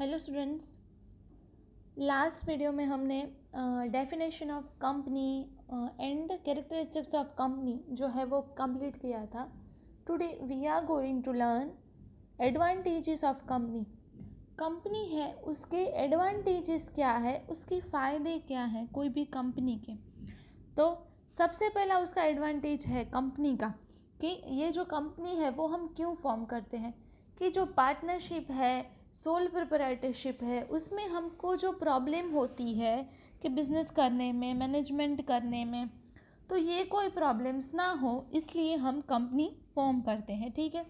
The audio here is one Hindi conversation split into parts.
हेलो स्टूडेंट्स, लास्ट वीडियो में हमने definition of company and characteristics of company जो है वो कंप्लीट किया था। Today we are going to learn advantages of company. Company है उसके एडवांटेजेस क्या है, उसके फ़ायदे क्या हैं कोई भी कंपनी के। तो सबसे पहला उसका एडवांटेज है कंपनी का कि ये जो कंपनी है वो हम क्यों फॉर्म करते हैं, कि जो पार्टनरशिप है, सोल प्रोप्राइटरशिप है, उसमें हमको जो प्रॉब्लम होती है कि बिज़नेस करने में, मैनेजमेंट करने में, तो ये कोई प्रॉब्लम्स ना हो इसलिए हम कंपनी फॉर्म करते हैं। ठीक है,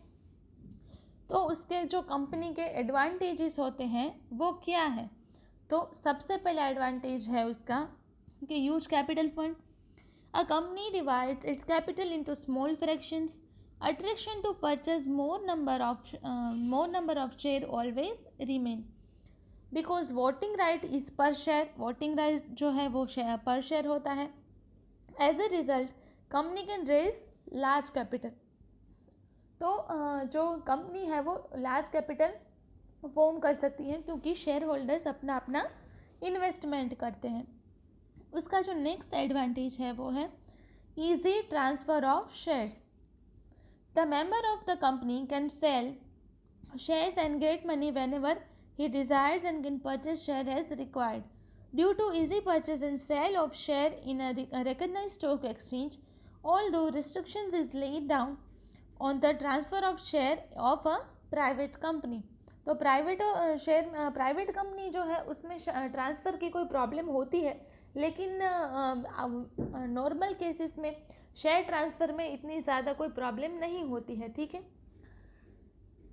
तो उसके जो कंपनी के एडवांटेजेस होते हैं वो क्या है। तो सबसे पहला एडवांटेज है उसका कि huge capital fund. A company divides its capital into small fractions. Attraction to purchase more number of share always remain because voting right is per share. Voting right जो है वो per share होता है. As a result, company can raise large capital. तो जो कंपनी है वो लार्ज कैपिटल फॉर्म कर सकती है क्योंकि शेयर होल्डर्स अपना अपना इन्वेस्टमेंट करते हैं। उसका जो नेक्स्ट एडवांटेज है वो है easy transfer of shares. The member of the company can sell shares and get money whenever he desires and can purchase share as required. Due to easy purchase and sale of share in a recognized stock exchange, although restrictions is laid down on the transfer of share of a private company. तो प्राइवेट कंपनी जो है उसमें ट्रांसफ़र की कोई प्रॉब्लम होती है, लेकिन नॉर्मल केसेस में शेयर ट्रांसफ़र में इतनी ज़्यादा कोई प्रॉब्लम नहीं होती है। ठीक है,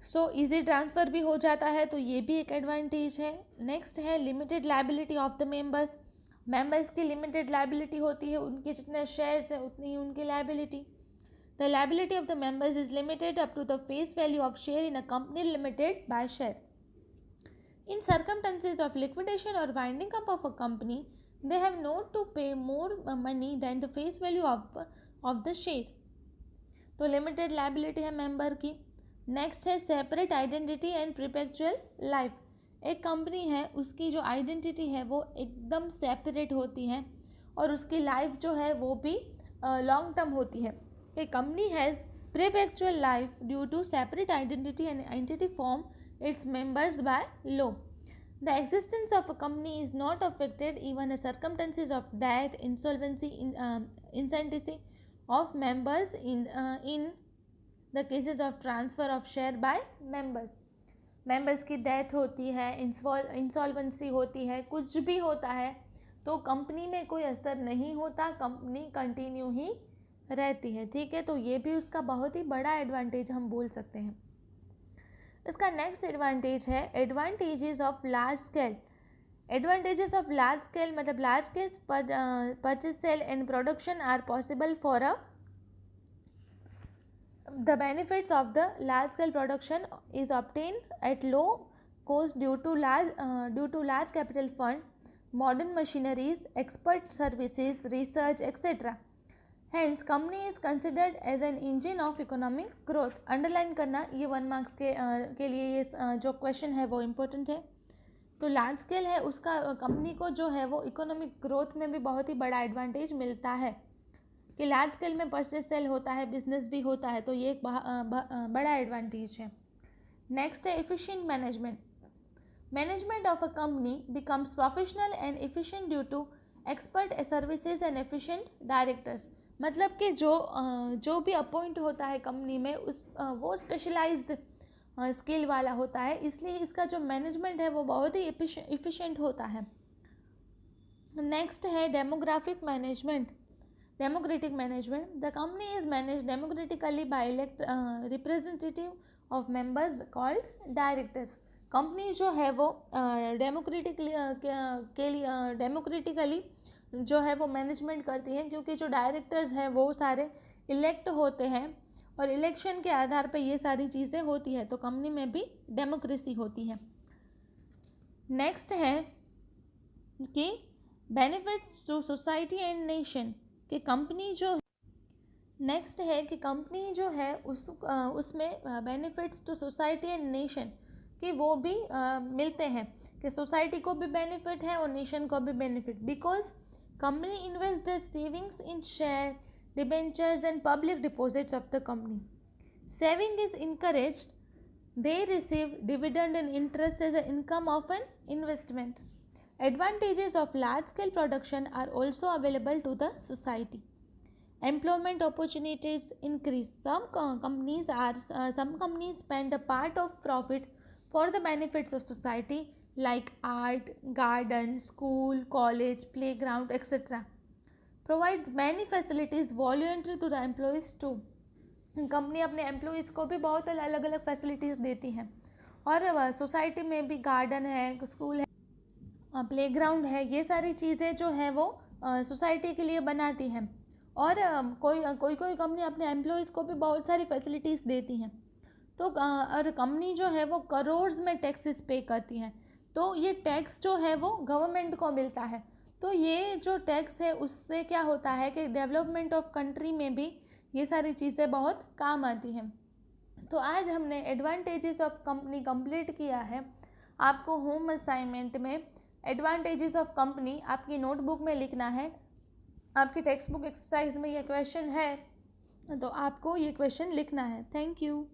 सो इजी ट्रांसफ़र भी हो जाता है, तो ये भी एक एडवांटेज है। नेक्स्ट है limited liability of the members की लिमिटेड लायबिलिटी होती है, उनके जितने शेयर्स हैं उतनी ही उनकी liability. The liability of the members is limited up to the face value of share in a company limited by share. In circumstances of liquidation or winding up of a company, they have not to pay more money than the face value of the share. तो लिमिटेड लायबिलिटी है मेंबर की। नेक्स्ट है separate identity and perpetual life. एक कंपनी है उसकी जो आइडेंटिटी है वो एकदम सेपरेट होती है और उसकी लाइफ जो है वो भी लॉन्ग टर्म होती है। A company has perpetual life due to separate identity and entity form its members by law. The existence of a company is not affected even in circumstances of death, insolvency, insanity of members in the cases of transfer of share by members. Members की डेथ होती है, इंसॉल्वेंसी होती है, कुछ भी होता है तो कंपनी में कोई असर नहीं होता, कंपनी कंटिन्यू ही रहती है। ठीक है, तो ये भी उसका बहुत ही बड़ा एडवांटेज हम बोल सकते हैं। इसका नेक्स्ट एडवांटेज है advantages of large scale. Advantages of large scale मतलब large scale purchase sale and production are possible for the benefits of the large scale production is obtain at low cost due to large capital fund, modern machineries, expert services, research, etc. Hence, company is considered as an engine of economic growth. Underline करना, ये 1 मार्क्स के लिए ये जो क्वेश्चन है वो इम्पोर्टेंट है। तो लार्ज स्केल है उसका कंपनी को जो है वो इकोनॉमिक ग्रोथ में भी बहुत ही बड़ा एडवांटेज मिलता है कि लार्ज स्केल में परचेज सेल होता है, बिजनेस भी होता है, तो ये एक बड़ा एडवांटेज है। नेक्स्ट है efficient management. Management of a company becomes professional and efficient due to expert services and efficient directors. मतलब कि जो भी अपॉइंट होता है कंपनी में वो स्पेशलाइज्ड स्किल वाला होता है, इसलिए इसका जो मैनेजमेंट है वो बहुत ही एफिशिएंट होता है। नेक्स्ट है demographic management, democratic management. The company is manage democratically by elect representative of members called directors. Company जो है वो डेमोक्रेटिकली जो है वो मैनेजमेंट करती है क्योंकि जो डायरेक्टर्स हैं वो सारे इलेक्ट होते हैं और इलेक्शन के आधार पर ये सारी चीज़ें होती है, तो कंपनी में भी डेमोक्रेसी होती है। नेक्स्ट है कि benefits to society and nation, कि कंपनी जो उसमें benefits to society and nation, कि वो भी मिलते हैं, कि सोसाइटी को भी बेनिफिट है और नेशन को भी benefit, because company invest the savings in share, debentures and public deposits of the company. Saving is encouraged. They receive dividend and interest as an income of an investment. Advantages of large-scale production are also available to the society. Employment opportunities increase. Some companies spend a part of profit for the benefits of society, like art, garden, school, college, playground, etc. Provides many facilities voluntary to the employees too. Company अपने एम्प्लॉयज़ को भी बहुत अलग अलग फैसिलिटीज़ देती हैं, और सोसाइटी में भी गार्डन है, स्कूल है, प्लेग्राउंड है, ये सारी चीज़ें जो है वो सोसाइटी के लिए बनाती हैं. और कोई कंपनी अपने एम्प्लॉयज़ को भी बहुत सारी फैसिलिटीज़ देती हैं. तो और कंपनी जो है वो करोड़्स में टैक्सेस पे करती हैं, तो ये टैक्स जो है वो गवर्नमेंट को मिलता है. तो ये जो टैक्स है उससे क्या होता है कि डेवलपमेंट ऑफ कंट्री में भी ये सारी चीज़ें बहुत काम आती हैं. तो आज हमने एडवांटेजेस ऑफ कंपनी कंप्लीट किया है. आपको होम असाइनमेंट में एडवांटेजेस ऑफ कंपनी आपकी नोटबुक में लिखना है. आपकी टेक्स्ट बुक एक्सरसाइज में ये क्वेश्चन है, तो आपको ये क्वेश्चन लिखना है. Thank you.